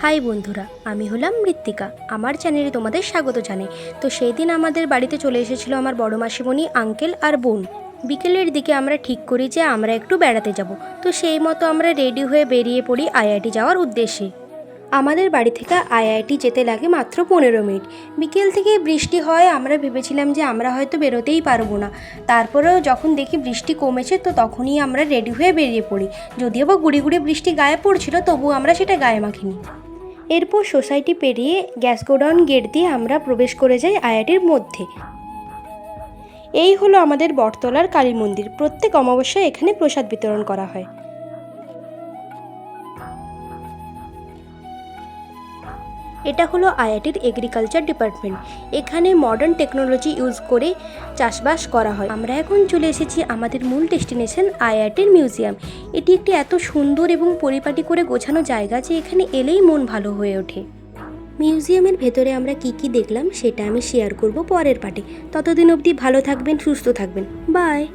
High বন্ধুরা, আমি হলাম মৃত্তিকা। আমার চ্যানেলে তোমাদের স্বাগত জানাই। তো সেই দিন আমাদের বাড়িতে চলে এসেছিল আমার বড় মাসিমণি, আঙ্কেল আর বোন। বিকেলের দিকে আমরা ঠিক করি যে আমরা একটু বেড়াতে যাব। তো সেই মতো আমরা রেডি হয়ে বেরিয়ে পড়ি আইআইটি যাওয়ার উদ্দেশ্যে। আমাদের বাড়ি থেকে আইআইটি যেতে লাগে মাত্র 15 মিনিট। বিকেল থেকে বৃষ্টি হয়, আমরা ভেবেছিলাম যে আমরা হয়তো বেরোতেই পারবো না। তারপরেও যখন দেখি বৃষ্টি কমেছে তো তখনই আমরা রেডি হয়ে বেরিয়ে পড়ি। যদিও বা গুড়ি গুড়ি বৃষ্টি গায়ে পড়ছিল, তবুও আমরা সেটা গায়ে মাখিনি। এরপর সোসাইটি পেরিয়ে গ্যাস গোডাউন গেট দিয়ে আমরা প্রবেশ করে যাই আইআইটির মধ্যে। এই হলো আমাদের বটতলার কালী মন্দির। প্রত্যেক অমাবস্যায় এখানে প্রসাদ বিতরণ করা হয়। এটা হলো আইআইটির এগ্রিকালচার ডিপার্টমেন্ট। এখানে মডার্ন টেকনোলজি ইউজ করে চাষবাস করা হয়। আমরা এখন চলে এসেছি আমাদের মূল ডেস্টিনেশন আইআইটির মিউজিয়াম। এটি একটি এত সুন্দর এবং পরিপাটি করে গোছানো জায়গা যে এখানে এলেই মন ভালো হয়ে ওঠে। মিউজিয়ামের ভেতরে আমরা কি কি দেখলাম সেটা আমি শেয়ার করব পরের পার্টে। ততদিন অবধি ভালো থাকবেন, সুস্থ থাকবেন। বাই।